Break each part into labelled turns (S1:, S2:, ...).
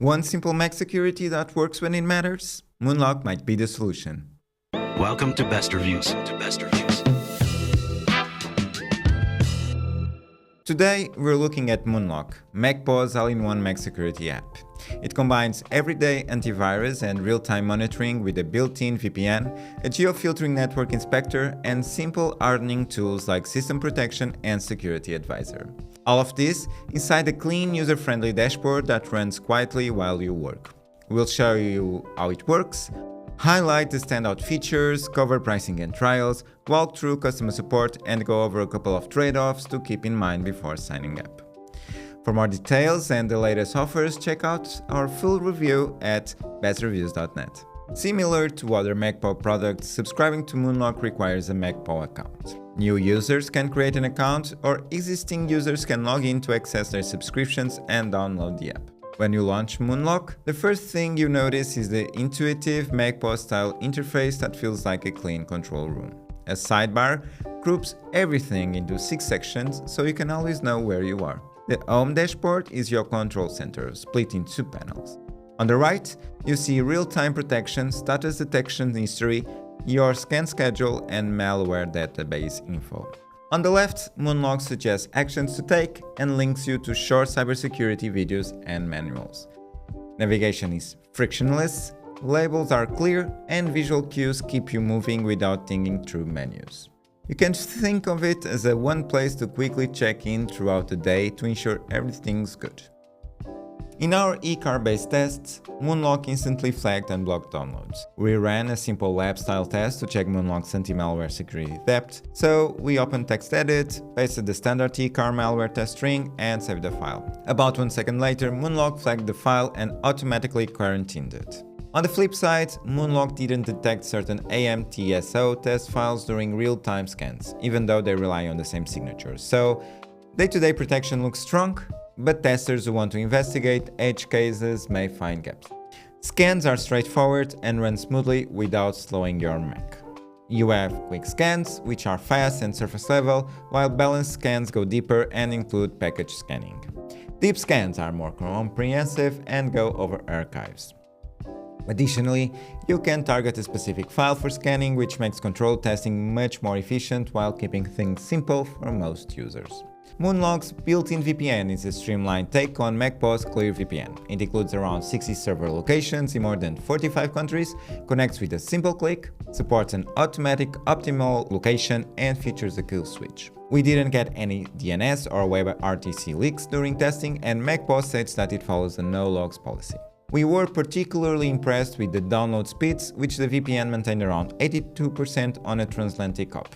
S1: One simple Mac security that works when it matters? Moonlock might be the solution.
S2: Welcome to Best Reviews.
S1: Today, we're looking at Moonlock, MacPaw's all-in-one Mac security app. It combines everyday antivirus and real-time monitoring with a built-in VPN, a geo-filtering network inspector, and simple hardening tools like System Protection and Security Advisor. All of this inside a clean, user-friendly dashboard that runs quietly while you work. We'll show you how it works, highlight the standout features, cover pricing and trials, walk through customer support, and go over a couple of trade-offs to keep in mind before signing up. For more details and the latest offers, check out our full review at bestreviews.net. Similar to other MacPaw products, subscribing to Moonlock requires a MacPaw account. New users can create an account, or existing users can log in to access their subscriptions and download the app. When you launch Moonlock, the first thing you notice is the intuitive MacPaw-style interface that feels like a clean control room. A sidebar groups everything into 6 sections so you can always know where you are. The home dashboard is your control center, split in 2 panels. On the right, you see real-time protection, status detection history, your scan schedule, and malware database info. On the left, Moonlock suggests actions to take and links you to short cybersecurity videos and manuals. Navigation is frictionless, labels are clear, and visual cues keep you moving without thinking through menus. You can think of it as a one place to quickly check in throughout the day to ensure everything's good. In our e-car-based tests, Moonlock instantly flagged and blocked downloads. We ran a simple lab-style test to check Moonlock's anti-malware security depth, so we opened TextEdit, pasted the standard e-car malware test string, and saved the file. About 1 second later, Moonlock flagged the file and automatically quarantined it. On the flip side, Moonlock didn't detect certain AMTSO test files during real-time scans, even though they rely on the same signatures. So, day-to-day protection looks strong, but testers who want to investigate edge cases may find gaps. Scans are straightforward and run smoothly without slowing your Mac. You have quick scans, which are fast and surface level, while balanced scans go deeper and include package scanning. Deep scans are more comprehensive and go over archives. Additionally, you can target a specific file for scanning, which makes control testing much more efficient while keeping things simple for most users. Moonlock's built-in VPN is a streamlined take on MacPaw's Clear VPN. It includes around 60 server locations in more than 45 countries, connects with a simple click, supports an automatic optimal location, and features a kill switch. We didn't get any DNS or WebRTC leaks during testing, and MacPaw states that it follows a no-logs policy. We were particularly impressed with the download speeds, which the VPN maintained around 82% on a transatlantic hop,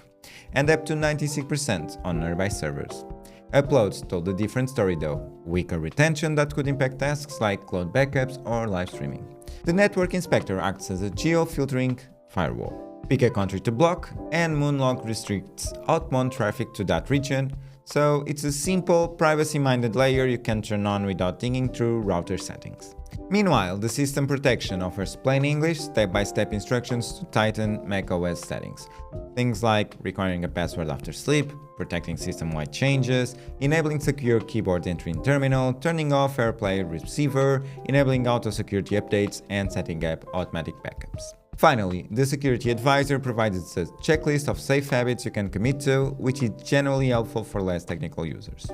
S1: and up to 96% on nearby servers. Uploads told a different story though, weaker retention that could impact tasks like cloud backups or live streaming. The network inspector acts as a geo-filtering firewall. Pick a country to block, and Moonlock restricts outbound traffic to that region, so it's a simple, privacy-minded layer you can turn on without thinking through router settings. Meanwhile, the System Protection offers plain English, step-by-step instructions to tighten macOS settings. Things like requiring a password after sleep, protecting system-wide changes, enabling secure keyboard entry in terminal, turning off AirPlay receiver, enabling auto-security updates, and setting up automatic backups. Finally, the Security Advisor provides a checklist of safe habits you can commit to, which is generally helpful for less technical users.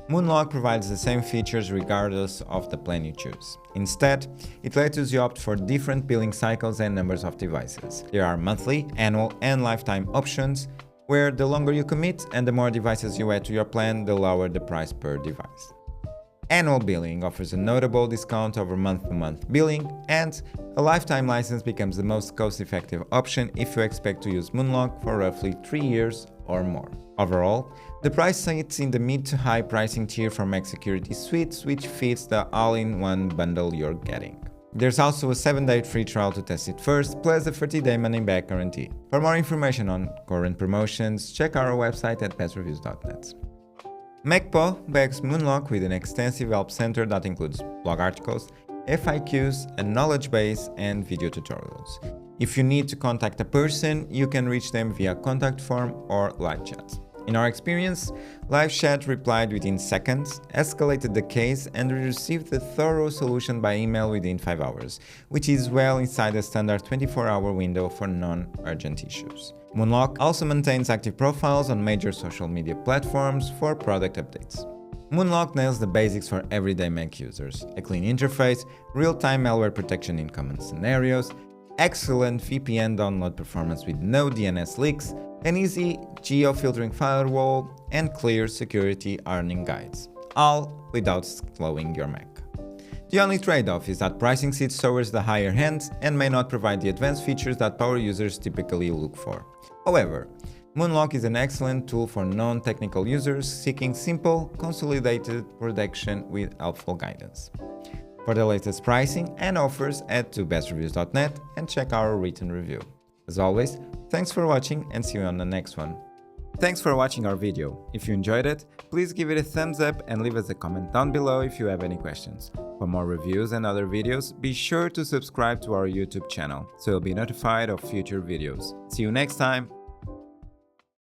S1: Moonlock provides the same features regardless of the plan you choose. Instead, it lets you opt for different billing cycles and numbers of devices. There are monthly, annual, and lifetime options, where the longer you commit and the more devices you add to your plan, the lower the price per device. Annual billing offers a notable discount over month-to-month billing, and a lifetime license becomes the most cost-effective option if you expect to use Moonlock for roughly 3 years or more. Overall, the price sits in the mid to high pricing tier for Mac Security Suites, which fits the all-in-one bundle you're getting. There's also a 7-day free trial to test it first, plus a 30-day money-back guarantee. For more information on current promotions, check our website at bestreviews.net. MacPaw backs Moonlock with an extensive help center that includes blog articles, FAQs, a knowledge base, and video tutorials. If you need to contact a person, you can reach them via contact form or live chat. In our experience, live chat replied within seconds, escalated the case, and we received a thorough solution by email within 5 hours, which is well inside the standard 24-hour window for non-urgent issues. Moonlock also maintains active profiles on major social media platforms for product updates. Moonlock nails the basics for everyday Mac users: a clean interface, real-time malware protection in common scenarios, excellent VPN download performance with no DNS leaks, an easy geo-filtering firewall, and clear security earning guides, all without slowing your Mac. The only trade-off is that pricing sits towards the higher end and may not provide the advanced features that power users typically look for. However, Moonlock is an excellent tool for non-technical users seeking simple, consolidated protection with helpful guidance. For the latest pricing and offers, head to bestreviews.net and check our written review. As always, thanks for watching and see you on the next one. Thanks for watching our video. If you enjoyed it, please give it a thumbs up and leave us a comment down below if you have any questions. For more reviews and other videos, be sure to subscribe to our YouTube channel so you'll be notified of future videos. See you next time!